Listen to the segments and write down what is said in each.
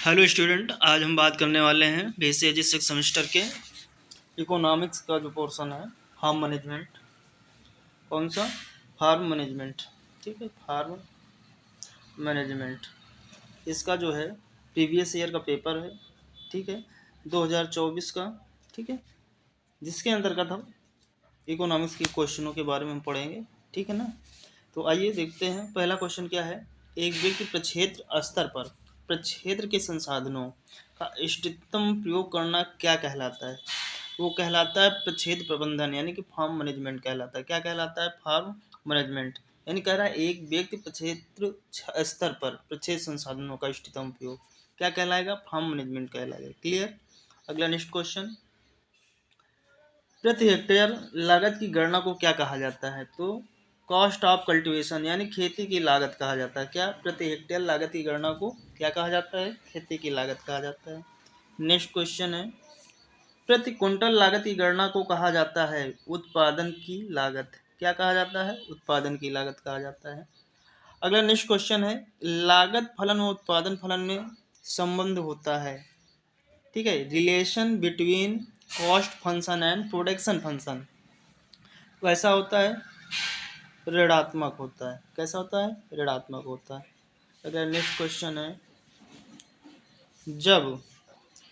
Hello student, आज हम बात करने वाले हैं बीसीए सिक्स सेमेस्टर के इकोनॉमिक्स का जो पोर्शन है फार्म मैनेजमेंट। कौन सा? Farm management. ठीक है, फार्म मैनेजमेंट। इसका जो है प्रीवियस ईयर का पेपर है। ठीक है, 2024 का। ठीक है, जिसके अंतर्गत हम इकोनॉमिक्स के क्वेश्चनों के बारे में हम पढ़ेंगे। ठीक है ना। तो आइए देखते हैं पहला क्वेश्चन क्या है। एक व्यक्ति प्रक्षेत्र स्तर पर प्रक्षेत्र के संसाधनों का इष्टतम प्रयोग करना क्या कहलाता है? वो कहलाता है प्रक्षेत्र प्रबंधन, यानी कि फार्म मैनेजमेंट कहलाता है। क्या कहलाता है? Farm management. यानी कह रहा है एक व्यक्ति प्रक्षेत्र स्तर पर प्रक्षेत्र संसाधनों का इष्टतम प्रयोग क्या कहलाएगा? फार्म मैनेजमेंट कहलाएगा। क्लियर। अगला नेक्स्ट क्वेश्चन, प्रति हेक्टेयर लागत की गणना को क्या कहा जाता है? तो कॉस्ट ऑफ कल्टीवेशन, यानी खेती की लागत कहा जाता है। क्या? प्रति हेक्टेयर लागत की गणना को क्या कहा जाता है? खेती की लागत कहा जाता है। नेक्स्ट क्वेश्चन है, प्रति क्विंटल लागत की गणना को कहा जाता है उत्पादन की लागत। क्या कहा जाता है? उत्पादन की लागत कहा जाता है। अगला नेक्स्ट क्वेश्चन है, लागत फलन और उत्पादन फलन में संबंध होता है। ठीक है, relation between cost function and production function कैसा होता है? ऋणात्मक होता है। कैसा होता है? ऋणात्मक होता है। अगला नेक्स्ट क्वेश्चन है, जब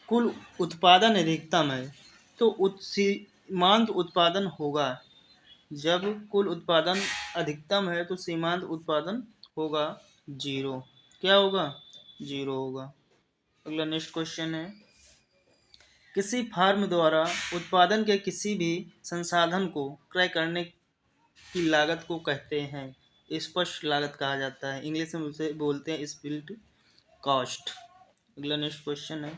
कुल उत्पादन अधिकतम है तो सीमांत उत्पादन होगा। जब कुल उत्पादन अधिकतम है तो सीमांत उत्पादन होगा जीरो। क्या होगा? जीरो होगा। अगला नेक्स्ट क्वेश्चन है, किसी फर्म द्वारा उत्पादन के किसी भी संसाधन को क्रय करने की लागत को कहते हैं स्पष्ट लागत कहा जाता है। इंग्लिश में उसे बोलते हैं स्पिल्ड कॉस्ट। अगला नेक्स्ट क्वेश्चन है,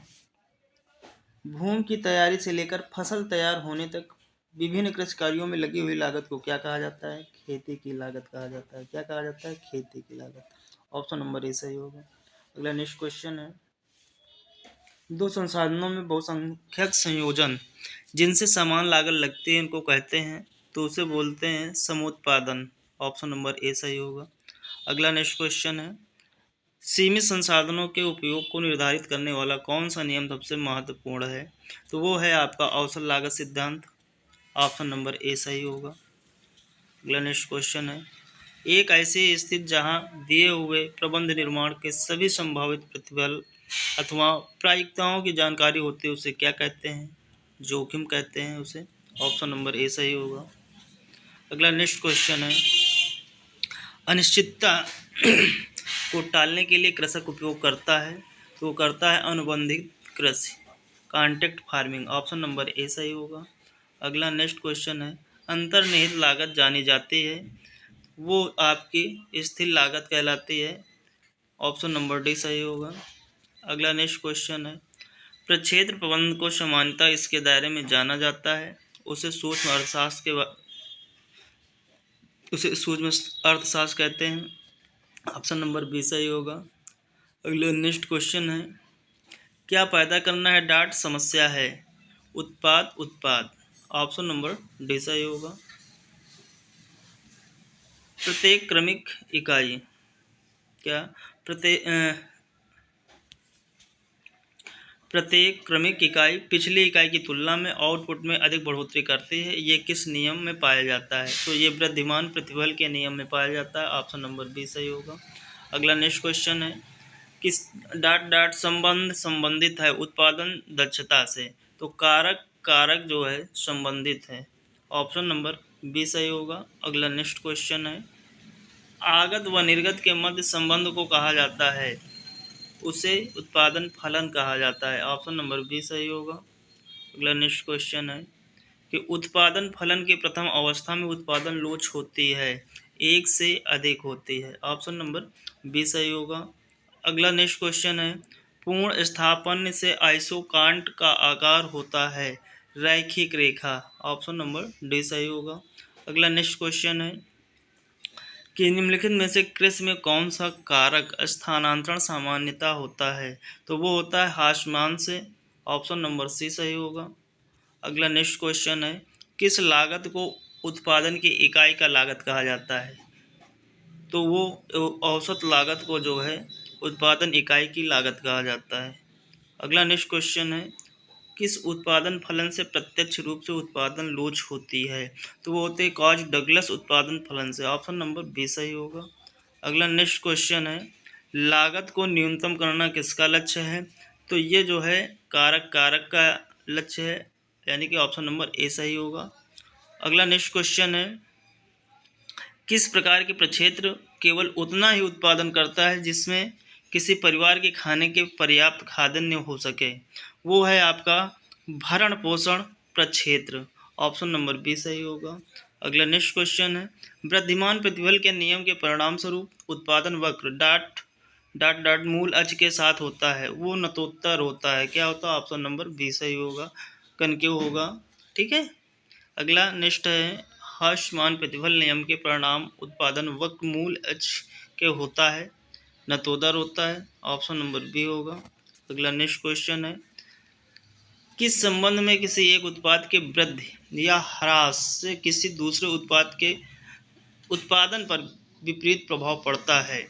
भूमि की तैयारी से लेकर फसल तैयार होने तक विभिन्न कृषि कार्यों में लगी हुई लागत को क्या कहा जाता है? खेती की लागत कहा जाता है। क्या कहा जाता है? खेती की लागत। ऑप्शन नंबर ए सही होगा। अगला नेक्स्ट क्वेश्चन है, दो संसाधनों में बहुसंख्यक संयोजन जिनसे समान लागत लगती है उनको कहते हैं, तो उसे बोलते हैं समोत्पादन। ऑप्शन नंबर ए सही होगा। अगला नेक्स्ट क्वेश्चन है, सीमित संसाधनों के उपयोग को निर्धारित करने वाला कौन सा नियम सबसे महत्वपूर्ण है? तो वो है आपका अवसर लागत सिद्धांत। ऑप्शन नंबर ए सही होगा। अगला नेक्स्ट क्वेश्चन है, एक ऐसी स्थिति जहां दिए हुए प्रबंध निर्माण के सभी संभावित प्रतिफल अथवा प्रायिकताओं की जानकारी होती है उसे क्या कहते हैं? जोखिम कहते हैं उसे। ऑप्शन नंबर ए सही होगा। अगला नेक्स्ट क्वेश्चन है, अनिश्चितता को टालने के लिए कृषक उपयोग करता है, तो करता है अनुबंधित कृषि, contract farming. Option number A सही होगा। अगला नेक्स्ट क्वेश्चन है, अंतर्निहित लागत जानी जाती है, वो आपकी स्थिर लागत कहलाती है। ऑप्शन नंबर डी सही होगा। अगला नेक्स्ट क्वेश्चन है, प्रक्षेत्र प्रबंध को सामान्यतः इसके दायरे में जाना जाता है, उसे सूक्ष्म अर्थशास्त्र कहते हैं। ऑप्शन नंबर बी सही होगा। अगला नेक्स्ट क्वेश्चन है, क्या पैदा करना है डाट समस्या है? उत्पाद। ऑप्शन नंबर डी सही होगा। प्रत्येक क्रमिक इकाई क्या? प्रत्येक क्रमिक इकाई पिछली इकाई की तुलना में आउटपुट में अधिक बढ़ोतरी करती है, ये किस नियम में पाया जाता है? तो ये वृद्धिमान प्रतिफल के नियम में पाया जाता है। ऑप्शन नंबर बी सही होगा। अगला नेक्स्ट क्वेश्चन है, किस संबंधित है उत्पादन दक्षता से? तो कारक जो है संबंधित है। ऑप्शन नंबर बी सही होगा। अगला नेक्स्ट क्वेश्चन है, आगत व निर्गत के मध्य संबंध को कहा जाता है, उसे उत्पादन फलन कहा जाता है। ऑप्शन नंबर बी सही होगा। अगला नेक्स्ट क्वेश्चन है कि उत्पादन फलन की प्रथम अवस्था में उत्पादन लोच होती है, एक से अधिक होती है। ऑप्शन नंबर बी सही होगा। अगला नेक्स्ट क्वेश्चन है, पूर्ण स्थापन से आइसोकांट का आकार होता है रैखिक रेखा। ऑप्शन नंबर डी सही होगा। अगला नेक्स्ट क्वेश्चन है कि निम्नलिखित में से कृषि में कौन सा कारक स्थानांतरण सामान्यता होता है? तो वो होता है हाशमान से। ऑप्शन नंबर सी सही होगा। अगला नेक्स्ट क्वेश्चन है, किस लागत को उत्पादन की इकाई का लागत कहा जाता है? तो वो औसत लागत को जो है उत्पादन इकाई की लागत कहा जाता है। अगला नेक्स्ट क्वेश्चन है, किस उत्पादन फलन से प्रत्यक्ष रूप से उत्पादन लोच होती है? तो वो होते हैं कॉज डगलस उत्पादन फलन से। ऑप्शन नंबर बी सही होगा। अगला नेक्स्ट क्वेश्चन है, लागत को न्यूनतम करना किसका लक्ष्य है? तो ये जो है कारक का लक्ष्य है, यानी कि ऑप्शन नंबर ए सही होगा। अगला नेक्स्ट क्वेश्चन है, किस प्रकार के प्रक्षेत्र केवल उतना ही उत्पादन करता है जिसमें किसी परिवार के खाने के पर्याप्त खाद्यान्न हो सके? वो है आपका भरण पोषण प्रक्षेत्र। ऑप्शन नंबर बी सही होगा। अगला नेक्स्ट क्वेश्चन है, वृद्धिमान प्रतिफल के नियम के परिणाम स्वरूप उत्पादन वक्र डॉट डॉट डॉट मूल अक्ष के साथ होता है, वो नतोत्तर होता है, क्या होता है? ऑप्शन नंबर बी सही होगा, कनकेव होगा। ठीक है। अगला नेक्स्ट है, हास्यमान प्रतिफल नियम के परिणाम उत्पादन वक्र मूल अक्ष के होता है, नतोदर होता है, ऑप्शन नंबर बी होगा। अगला नेक्स्ट क्वेश्चन है, किस संबंध में किसी एक उत्पाद के वृद्धि या ह्रास से किसी दूसरे उत्पाद के उत्पादन पर विपरीत प्रभाव पड़ता है?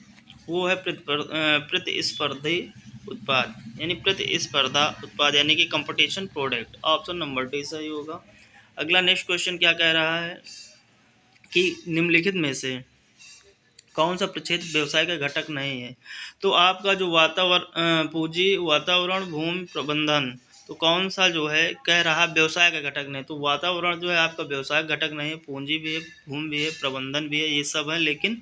वो है प्रतिस्पर्धी उत्पाद, यानी प्रतिस्पर्धा उत्पाद, यानी कि competition product. Option number D सही होगा। अगला नेक्स्ट क्वेश्चन क्या कह रहा है कि निम्नलिखित में से कौन सा प्रक्षेत्र व्यवसाय का घटक नहीं है? तो आपका जो पूंजी वातावरण भूमि प्रबंधन, तो कौन सा जो है कह रहा व्यवसाय का घटक नहीं? तो वातावरण जो है आपका व्यवसाय घटक नहीं है, पूंजी भी है, भूमि भी है, प्रबंधन भी है, ये सब है, लेकिन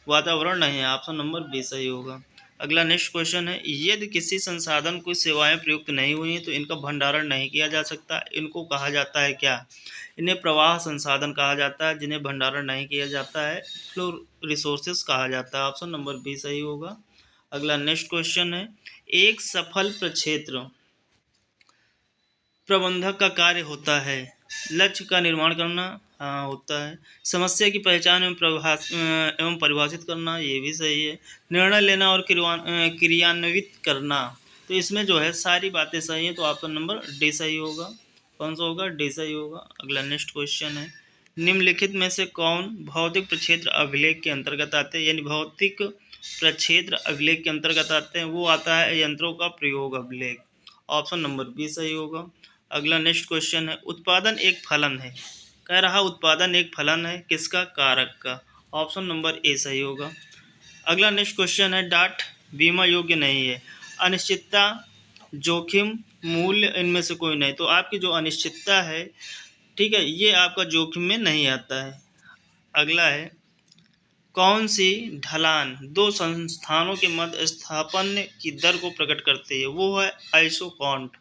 वातावरण नहीं है। ऑप्शन नंबर बी सही होगा। अगला नेक्स्ट क्वेश्चन है, यदि किसी संसाधन को सेवाएं प्रयुक्त नहीं हुई तो इनका भंडारण नहीं किया जा सकता, इनको कहा जाता है क्या? इन्हें प्रवाह संसाधन कहा जाता है, जिन्हें भंडारण नहीं किया जाता है फ्लो रिसोर्सेस कहा जाता है। ऑप्शन नंबर बी सही होगा। अगला नेक्स्ट क्वेश्चन है, एक सफल प्रक्षेत्र प्रबंधक का कार्य होता है लक्ष्य का निर्माण करना, हाँ होता है, समस्या की पहचान एवं परिभाषित करना, ये भी सही है, निर्णय लेना और क्रियान्वित करना। तो इसमें जो है सारी बातें सही हैं, तो ऑप्शन नंबर डी सही होगा। कौन सा होगा? डी सही होगा। अगला नेक्स्ट क्वेश्चन है, निम्नलिखित में से कौन भौतिक प्रक्षेत्र अभिलेख के अंतर्गत आते हैं? यानी भौतिक प्रक्षेत्र अभिलेख के अंतर्गत आते हैं, वो आता है यंत्रों का प्रयोग अभिलेख। ऑप्शन नंबर बी सही होगा। अगला नेक्स्ट क्वेश्चन है, उत्पादन एक फलन है, कह रहा उत्पादन एक फलन है किसका? कारक का। ऑप्शन नंबर ए सही होगा। अगला नेक्स्ट क्वेश्चन है, डाट बीमा योग्य नहीं है, अनिश्चितता जोखिम मूल्य इनमें से कोई नहीं। तो आपकी जो अनिश्चितता है, ठीक है, ये आपका जोखिम में नहीं आता है। अगला है, कौन सी ढलान दो संस्थानों के मध्य स्थापन की दर को प्रकट करती है? वो है आइसोकांट।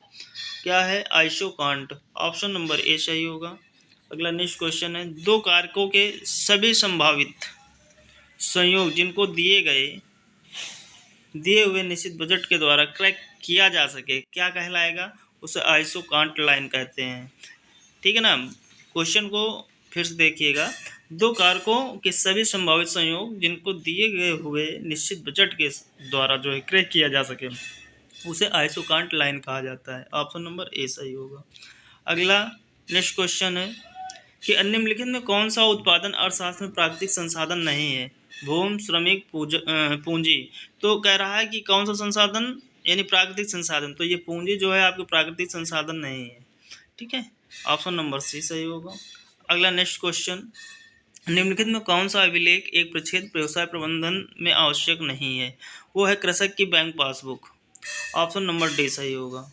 क्या है? आइसोकांट। ऑप्शन नंबर ए सही होगा। अगला नेक्स्ट क्वेश्चन है, दो कारकों के सभी संभावित संयोग जिनको दिए हुए निश्चित बजट के द्वारा क्रैक किया जा सके, क्या कहलाएगा? उसे आइसोकांट लाइन कहते हैं। ठीक है ना। क्वेश्चन को फिर से देखिएगा, दो कारकों के सभी संभावित संयोग जिनको दिए गए हुए निश्चित बजट के द्वारा जो है क्रैक किया जा सके, उसे आइसोकांट लाइन कहा जाता है। ऑप्शन नंबर ए सही होगा। अगला नेक्स्ट क्वेश्चन है कि निम्नलिखित में कौन सा उत्पादन अर्थशास्त्र में प्राकृतिक संसाधन नहीं है? भूमि श्रमिक पूंजी। तो कह रहा है कि कौन सा संसाधन, यानी प्राकृतिक संसाधन, तो ये पूंजी जो है आपके प्राकृतिक संसाधन नहीं है। ठीक है, ऑप्शन नंबर सी सही होगा। अगला नेक्स्ट क्वेश्चन, निम्नलिखित में कौन सा अभिलेख एक प्रक्षेत्र व्यवसाय प्रबंधन में आवश्यक नहीं है? वो है कृषक की bank passbook. Option number D सही होगा।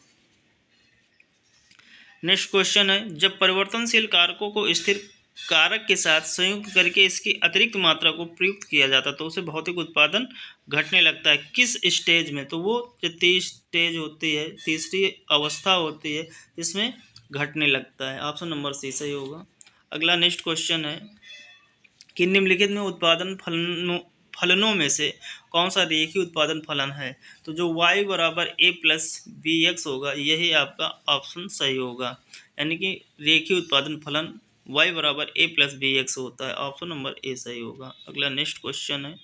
नेक्स्ट क्वेश्चन है, जब परिवर्तनशील कारकों को स्थिर कारक के साथ संयुक्त करके इसकी अतिरिक्त मात्रा को प्रयुक्त किया जाता है तो उसे भौतिक उत्पादन घटने लगता है, किस स्टेज में? तो वो जो स्टेज होती है, तीसरी अवस्था होती है, इसमें घटने लगता है। ऑप्शन नंबर सी सही होगा। अगला नेक्स्ट क्वेश्चन है कि निम्नलिखित में उत्पादन फलनों में से कौन सा रेखीय उत्पादन फलन है? तो जो y बराबर a प्लस बी एक्स होगा, यही आपका ऑप्शन सही होगा, यानी कि रेखीय उत्पादन फलन y बराबर a प्लस बी एक्स होता है। ऑप्शन नंबर ए सही होगा। अगला नेक्स्ट क्वेश्चन है,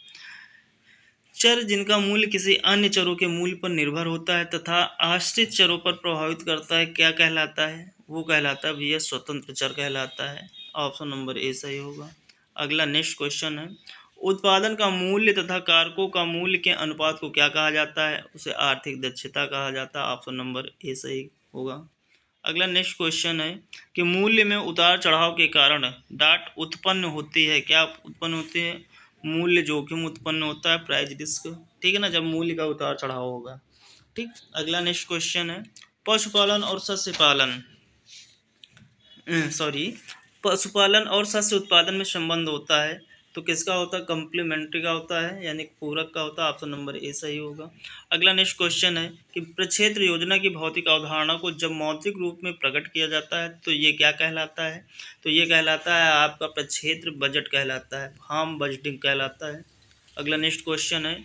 चर जिनका मूल्य किसी अन्य चरों के मूल्य पर निर्भर होता है तथा आश्रित चरों पर प्रभावित करता है, क्या कहलाता है? वो कहलाता है भैया स्वतंत्र चर कहलाता है। ऑप्शन नंबर ए सही होगा। अगला नेक्स्ट क्वेश्चन है, उत्पादन का मूल्य तथा कारकों का मूल्य के अनुपात को क्या कहा जाता है? उसे आर्थिक दक्षता कहा जाता है। ऑप्शन नंबर ए सही होगा। अगला नेक्स्ट क्वेश्चन है कि मूल्य में उतार चढ़ाव के कारण डाट उत्पन्न होती है। क्या उत्पन्न होती है? मूल्य जोखिम उत्पन्न होता है, प्राइस रिस्क। ठीक है ना, जब मूल्य का उतार चढ़ाव होगा। ठीक। अगला नेक्स्ट क्वेश्चन है पशुपालन और सस्य पालन सॉरी पशुपालन और शस्य उत्पादन में संबंध होता है तो किसका होता है? कंप्लीमेंट्री का होता है, यानी पूरक का होता है। ऑप्शन नंबर ए सही होगा। अगला नेक्स्ट क्वेश्चन है कि प्रक्षेत्र योजना की भौतिक अवधारणा को जब मौलिक रूप में प्रकट किया जाता है तो ये क्या कहलाता है? तो ये कहलाता है आपका प्रक्षेत्र बजट कहलाता है, फार्म बजटिंग कहलाता है। अगला नेक्स्ट क्वेश्चन है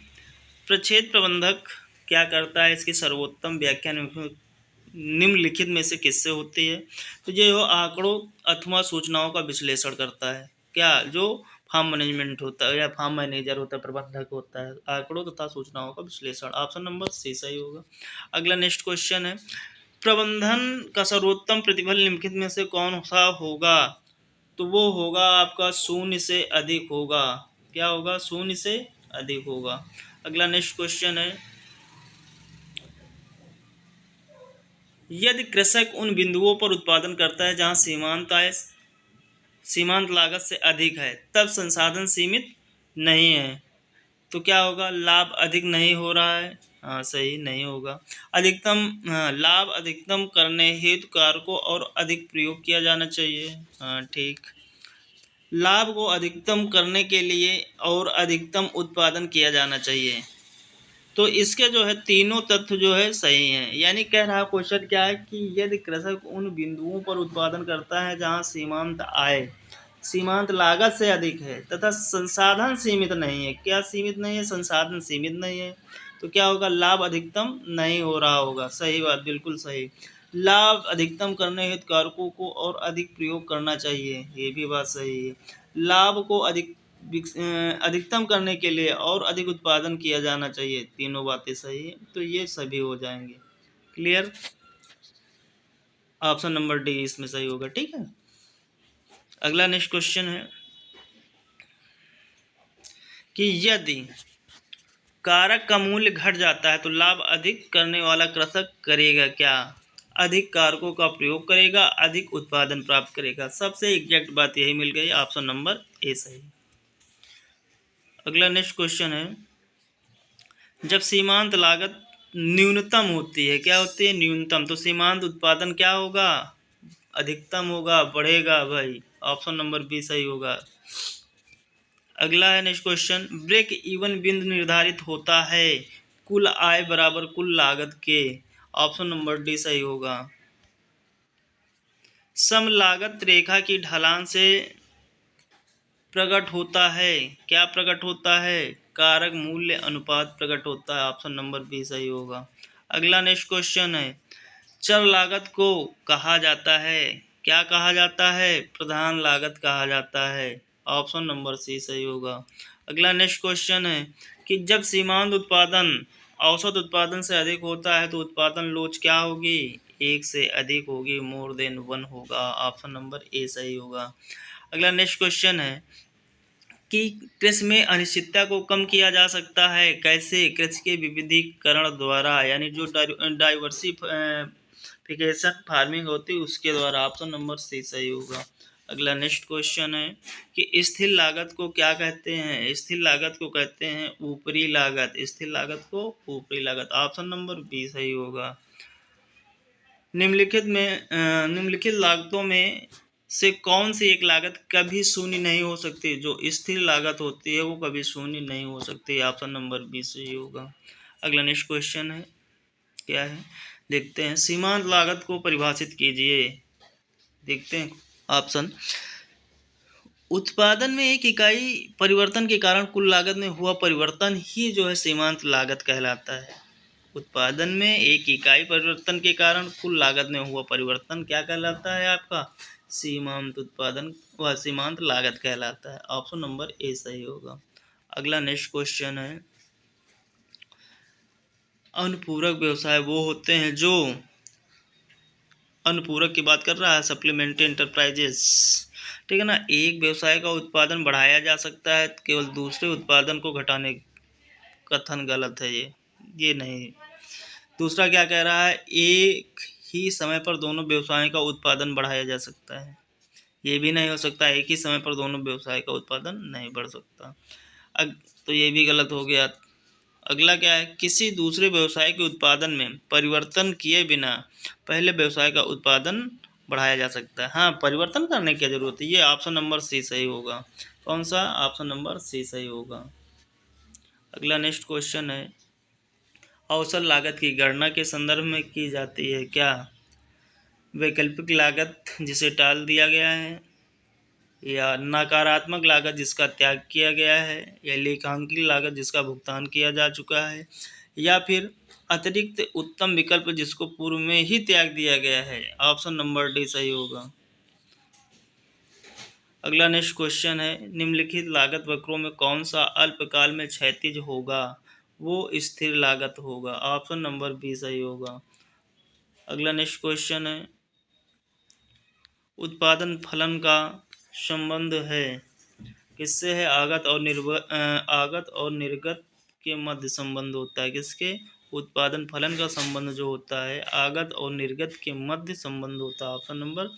प्रक्षेत्र प्रबंधक क्या करता है? इसकी सर्वोत्तम व्याख्या निम्नलिखित में से किससे होती है? तो ये वो आंकड़ों अथवा सूचनाओं का विश्लेषण करता है। क्या? जो फार्म मैनेजमेंट होता है या फार्म मैनेजर होता है, प्रबंधक होता है, आंकड़ों तथा सूचनाओं का विश्लेषण। ऑप्शन नंबर सी सही होगा। अगला नेक्स्ट क्वेश्चन है प्रबंधन का सर्वोत्तम प्रतिफल निम्नलिखित में से कौन सा होगा? तो वो होगा आपका शून्य से अधिक होगा। क्या होगा? शून्य से अधिक होगा। अगला नेक्स्ट क्वेश्चन है यदि कृषक उन बिंदुओं पर उत्पादन करता है जहां सीमांत लागत से अधिक है तब संसाधन सीमित नहीं है तो क्या होगा? लाभ अधिक नहीं हो रहा है। हाँ सही नहीं होगा। अधिकतम लाभ अधिकतम करने हेतु कारकों और अधिक प्रयोग किया जाना चाहिए। हाँ ठीक। लाभ को अधिकतम करने के लिए और अधिकतम उत्पादन किया जाना चाहिए। तो इसके जो है तीनों तथ्य जो है सही हैं। यानी कह रहा क्वेश्चन क्या है कि यदि कृषक उन बिंदुओं पर उत्पादन करता है जहां सीमांत लागत से अधिक है तथा संसाधन सीमित नहीं है। क्या सीमित नहीं है? संसाधन सीमित नहीं है तो क्या होगा? लाभ अधिकतम नहीं हो रहा होगा। सही बात, बिल्कुल सही। लाभ अधिकतम करने हेतु कारकों को और अधिक प्रयोग करना चाहिए, ये भी बात सही है। लाभ को अधिकतम करने के लिए और अधिक उत्पादन किया जाना चाहिए, तीनों बातें सही है तो ये सभी हो जाएंगे। क्लियर? ऑप्शन नंबर डी इसमें सही होगा। ठीक है। अगला नेक्स्ट क्वेश्चन है कि यदि कारक का मूल्य घट जाता है तो लाभ अधिक करने वाला कृषक करेगा क्या? अधिक कारकों का प्रयोग करेगा, अधिक उत्पादन प्राप्त करेगा। सबसे एग्जैक्ट बात यही मिल गई। ऑप्शन नंबर ए सही। अगला नेक्स्ट क्वेश्चन है जब सीमांत लागत न्यूनतम होती है, क्या होती है? न्यूनतम, तो सीमांत उत्पादन क्या होगा? अधिकतम होगा, बढ़ेगा भाई। ऑप्शन नंबर बी सही होगा। अगला है नेक्स्ट क्वेश्चन ब्रेक इवन बिंदु निर्धारित होता है कुल आय बराबर कुल लागत के। ऑप्शन नंबर डी सही होगा। सम लागत रेखा की ढलान से प्रकट होता है। क्या प्रकट होता है? कारक मूल्य अनुपात प्रकट होता है। ऑप्शन नंबर बी सही होगा। अगला नेक्स्ट क्वेश्चन है चर लागत को कहा जाता है। क्या कहा जाता है? प्रधान लागत कहा जाता है। ऑप्शन नंबर सी सही होगा। अगला नेक्स्ट क्वेश्चन है कि जब सीमांत उत्पादन औसत उत्पादन से अधिक होता है तो उत्पादन लोच क्या होगी? एक से अधिक होगी, मोर देन वन होगा। ऑप्शन नंबर ए सही होगा। अगला नेक्स्ट क्वेश्चन है कि कृषि में अनिश्चितता को कम किया जा सकता है। कैसे? कृषि के विविधीकरण द्वारा, यानी जो डाइवर्सिफिकेशन फार्मिंग होती है उसके द्वारा। ऑप्शन नंबर सी सही होगा। अगला नेक्स्ट क्वेश्चन है कि स्थिर लागत को क्या कहते हैं? स्थिर लागत को कहते हैं ऊपरी लागत। स्थिर लागत को ऊपरी लागत। ऑप्शन नंबर बी सही होगा। निम्नलिखित लागतों में से कौन सी एक लागत कभी शून्य नहीं हो सकती? जो स्थिर लागत होती है वो कभी शून्य नहीं हो सकती। ऑप्शन नंबर बी सही होगा। अगला नेक्स्ट क्वेश्चन है क्या है देखते हैं सीमांत लागत को परिभाषित कीजिए। देखते हैं ऑप्शन उत्पादन में एक इकाई परिवर्तन के कारण कुल लागत में हुआ परिवर्तन ही जो है सीमांत लागत कहलाता है। उत्पादन में एक इकाई परिवर्तन के कारण कुल लागत में हुआ परिवर्तन क्या कहलाता है? आपका सीमांत उत्पादन व सीमांत लागत कहलाता है। ऑप्शन नंबर ए सही होगा। अगला नेक्स्ट क्वेश्चन है अनुपूरक व्यवसाय वो होते हैं जो अनुपूरक की बात कर रहा है, सप्लीमेंट्री एंटरप्राइजेस। ठीक है ना। एक व्यवसाय का उत्पादन बढ़ाया जा सकता है केवल दूसरे उत्पादन को घटाने, कथन गलत है ये नहीं। दूसरा क्या कह रहा है, एक ही समय पर दोनों व्यवसायों का उत्पादन बढ़ाया जा सकता है, ये भी नहीं हो सकता, एक ही समय पर दोनों व्यवसाय का उत्पादन नहीं बढ़ सकता। तो ये भी गलत हो गया। अगला क्या है, किसी दूसरे व्यवसाय के उत्पादन में परिवर्तन किए बिना पहले व्यवसाय का उत्पादन बढ़ाया जा सकता है। हाँ, परिवर्तन करने की जरूरत है, ये ऑप्शन नंबर सी सही होगा। कौन सा, ऑप्शन नंबर सी सही होगा। अगला नेक्स्ट क्वेश्चन है, अवसर लागत की गणना के संदर्भ में की जाती है क्या? वैकल्पिक लागत जिसे टाल दिया गया है, या नकारात्मक लागत जिसका त्याग किया गया है, या लेखांकित लागत जिसका भुगतान किया जा चुका है, या फिर अतिरिक्त उत्तम विकल्प जिसको पूर्व में ही त्याग दिया गया है। ऑप्शन नंबर डी सही होगा। अगला नेक्स्ट क्वेश्चन है, निम्नलिखित लागत वक्रों में कौन सा अल्पकाल में क्षैतिज होगा? वो स्थिर लागत होगा। ऑप्शन नंबर बी सही होगा। अगला नेक्स्ट क्वेश्चन है, उत्पादन फलन का संबंध है किससे है? आगत और निर्गत के मध्य संबंध होता है। किसके? उत्पादन फलन का संबंध जो होता है आगत और निर्गत के मध्य संबंध होता है। ऑप्शन नंबर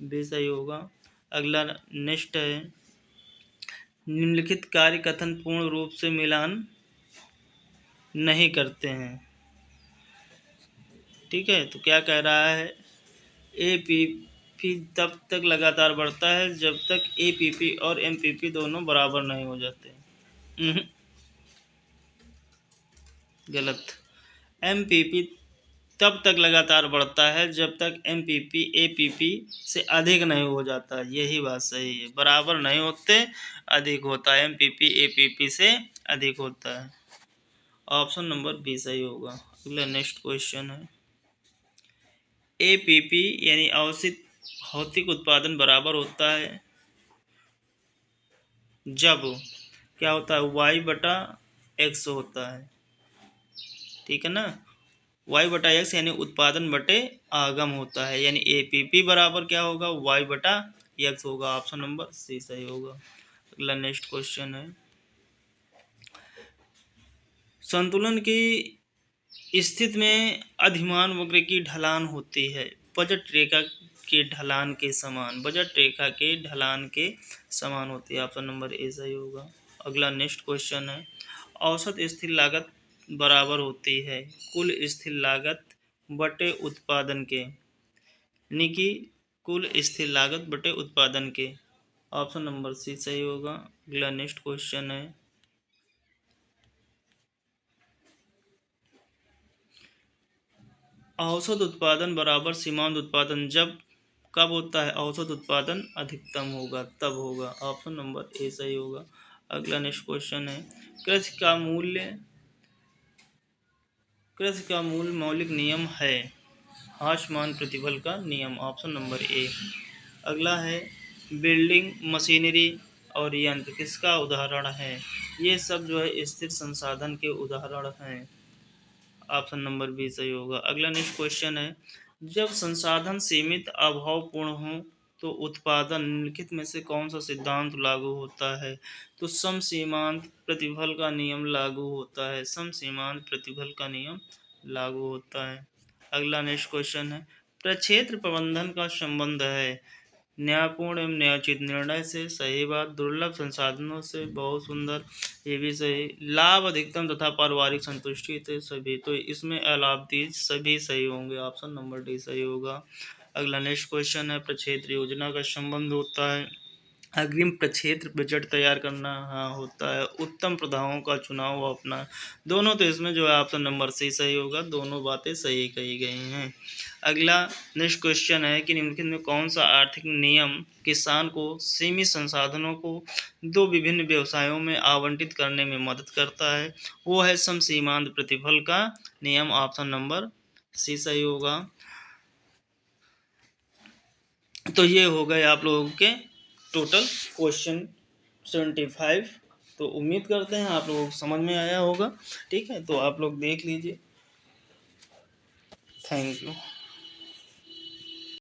बी सही होगा। अगला नेक्स्ट है, निम्नलिखित कार्य कथन पूर्ण रूप से मिलान नहीं करते हैं। ठीक है, तो क्या कह रहा है, एपीपी तब तक लगातार बढ़ता है जब तक एपीपी और एमपीपी दोनों बराबर नहीं हो जाते। गलत। एमपीपी तब तक लगातार बढ़ता है जब तक एमपीपी एपीपी से अधिक नहीं हो जाता, यही बात सही है। बराबर नहीं होते, अधिक होता है, एमपीपी एपीपी से अधिक होता है। ऑप्शन नंबर बी सही होगा। अगला नेक्स्ट क्वेश्चन है, एपीपी यानी अवशित भौतिक उत्पादन बराबर होता है जब क्या होता है, वाई बटा एक्स होता है। ठीक है ना, वाई बटा एक्स यानी उत्पादन बटे आगम होता है, यानी एपीपी बराबर क्या होगा, वाई बटा एक्स होगा। ऑप्शन नंबर सी सही होगा। अगला नेक्स्ट क्वेश्चन है, संतुलन की स्थिति में अधिमान वक्र की ढलान होती है बजट रेखा के ढलान के समान, बजट रेखा के ढलान के समान होती है। ऑप्शन नंबर ए सही होगा। अगला नेक्स्ट क्वेश्चन है, औसत स्थिर लागत बराबर होती है कुल स्थिर लागत बटे उत्पादन के, यानी कि कुल स्थिर लागत बटे उत्पादन के। ऑप्शन नंबर सी सही होगा। अगला नेक्स्ट क्वेश्चन है, औसत उत्पादन बराबर सीमांत उत्पादन जब कब होता है? औसत उत्पादन अधिकतम होगा तब होगा। ऑप्शन नंबर ए सही होगा। अगला नेक्स्ट क्वेश्चन है, कृषि का मूल्य मौलिक नियम है हाशमान प्रतिफल का नियम। Option number A. अगला है, बिल्डिंग मशीनरी और यंत्र किसका उदाहरण है? ये सब जो है स्थिर संसाधन के उदाहरण हैं। ऑप्शन नंबर बी सही होगा। अगला नेक्स्ट क्वेश्चन है, जब संसाधन सीमित अभावपूर्ण हो तो उत्पादन निम्नलिखित में से कौन सा सिद्धांत लागू होता है? तो सम सीमांत प्रतिफल का नियम लागू होता है, सम सीमांत प्रतिफल का नियम लागू होता है। अगला नेक्स्ट क्वेश्चन है, प्रक्षेत्र प्रबंधन का संबंध है न्यायपूर्ण एवं न्यायोचित निर्णय से, सही बात। दुर्लभ संसाधनों से, बहुत सुंदर, ये भी सही। लाभ अधिकतम तथा पारिवारिक संतुष्टि थे, सभी। तो इसमें अलाभती सभी सही होंगे। ऑप्शन नंबर डी सही होगा। अगला नेक्स्ट क्वेश्चन है, प्रक्षेत्र योजना का संबंध होता है अग्रिम प्रक्षेत्र बजट तैयार करना, हाँ होता है। उत्तम प्रथाओं का चुनाव अपना, दोनों तो इसमें जो है ऑप्शन नंबर सी सही होगा, दोनों बातें सही कही गई हैं। अगला नेक्स्ट क्वेश्चन है कि निम्नलिखित में कौन सा आर्थिक नियम किसान को सीमित संसाधनों को दो विभिन्न व्यवसायों में आवंटित करने में मदद करता है? वो है सम सीमांत प्रतिफल का नियम। ऑप्शन नंबर सी सही होगा। तो ये हो गए आप लोगों के टोटल क्वेश्चन 75। तो उम्मीद करते हैं आप लोगों को समझ में आया होगा। ठीक है, तो आप लोग देख लीजिए। Thank you.